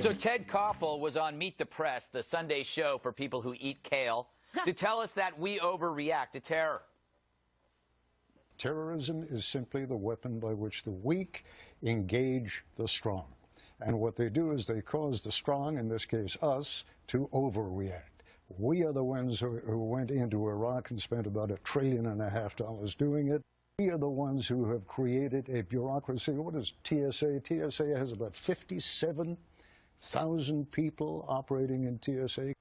So Ted Koppel was on Meet the Press, the Sunday show for people who eat kale, to tell us that we overreact to terror. Terrorism is simply the weapon by which the weak engage the strong. And what they do is they cause the strong, in this case us, to overreact. We are the ones who went into Iraq and spent about $1.5 trillion doing it. We are the ones who have created a bureaucracy. What is TSA? TSA has about 57,000 people operating in TSA.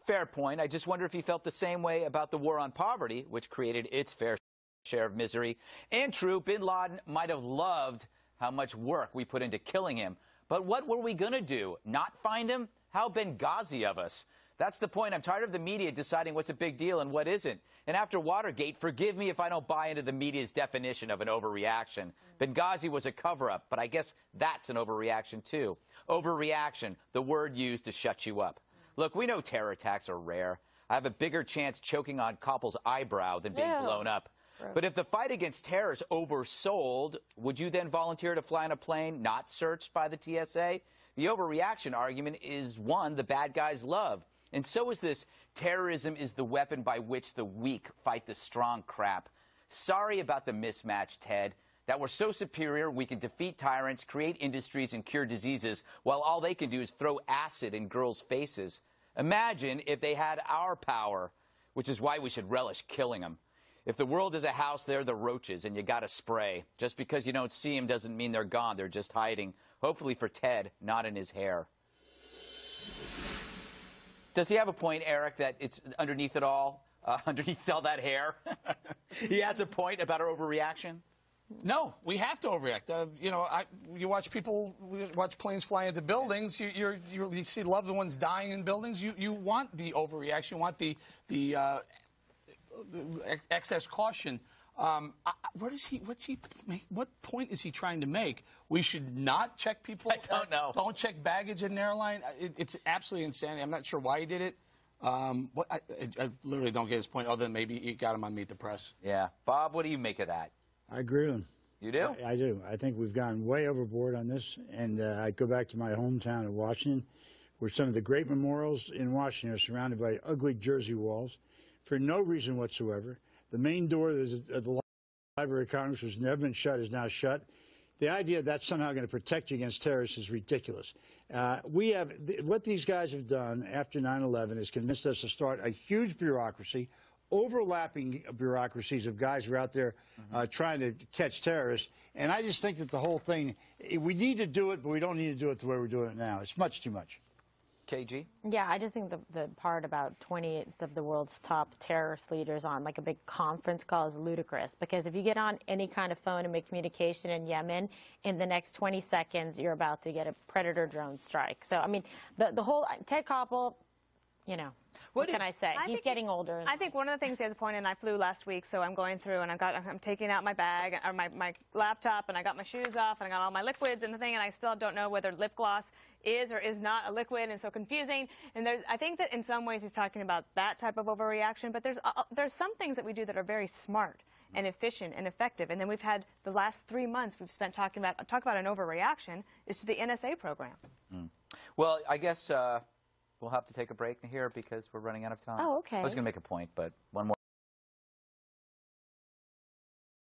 Fair point. I just wonder if he felt the same way about the war on poverty, which created its fair share of misery. And true, bin Laden might have loved how much work we put into killing him. But what were we going to do? Not find him? How Benghazi of us. That's the point. I'm tired of the media deciding what's a big deal and what isn't. And after Watergate, forgive me if I don't buy into the media's definition of an overreaction. Benghazi was a cover-up, but I guess that's an overreaction too. Overreaction, the word used to shut you up. Look, we know terror attacks are rare. I have a bigger chance choking on Koppel's eyebrow than being blown up. But if the fight against terror is oversold, would you then volunteer to fly on a plane not searched by the TSA? The overreaction argument is one the bad guys love. And so is this terrorism is the weapon by which the weak fight the strong crap. Sorry about the mismatch, Ted. That we're so superior we can defeat tyrants, create industries, and cure diseases, while all they can do is throw acid in girls' faces. Imagine if they had our power, which is why we should relish killing them. If the world is a house, they're the roaches, and you got to spray. Just because you don't see them doesn't mean they're gone. They're just hiding. Hopefully for Ted, not in his hair. Does he have a point, Eric, that it's underneath it all, underneath all that hair? He has a point about our overreaction? No, we have to overreact. You watch planes fly into buildings. You see loved ones dying in buildings. You want the overreaction. You want the excess caution. What point is he trying to make? We should not check people. I don't know. Don't check baggage in an airline. It's absolutely insanity. I'm not sure why he did it. I literally don't get his point, other than maybe he got him on Meet the Press. Yeah. Bob, what do you make of that? I agree with him. You do? I do. I think we've gone way overboard on this. And I go back to my hometown of Washington, where some of the great memorials in Washington are surrounded by ugly Jersey walls for no reason whatsoever. The main door of the Library of Congress, which has never been shut, is now shut. The idea that's somehow going to protect you against terrorists is ridiculous. What these guys have done after 9/11 is convinced us to start a huge bureaucracy, overlapping bureaucracies of guys who are out there trying to catch terrorists. And I just think that the whole thing, we need to do it, but we don't need to do it the way we're doing it now. It's much too much. KG? Yeah, I just think the part about 20 of the world's top terrorist leaders on like a big conference call is ludicrous, because if you get on any kind of phone and make communication in Yemen, in the next 20 seconds you're about to get a Predator drone strike. So I mean, the whole Ted Koppel, you know, what can I say? He's getting older. I think one of the things he has a point, and I flew last week, so I'm going through and I'm taking out my bag or my laptop, and I got my shoes off, and I got all my liquids and the thing, and I still don't know whether lip gloss is or is not a liquid, and so confusing. And I think that in some ways he's talking about that type of overreaction, but there's some things that we do that are very smart and efficient and effective. And then we've had the last 3 months we've spent talk about an overreaction is to the NSA program. Well, I guess we'll have to take a break here because we're running out of time. Oh, okay. I was going to make a point, but one more.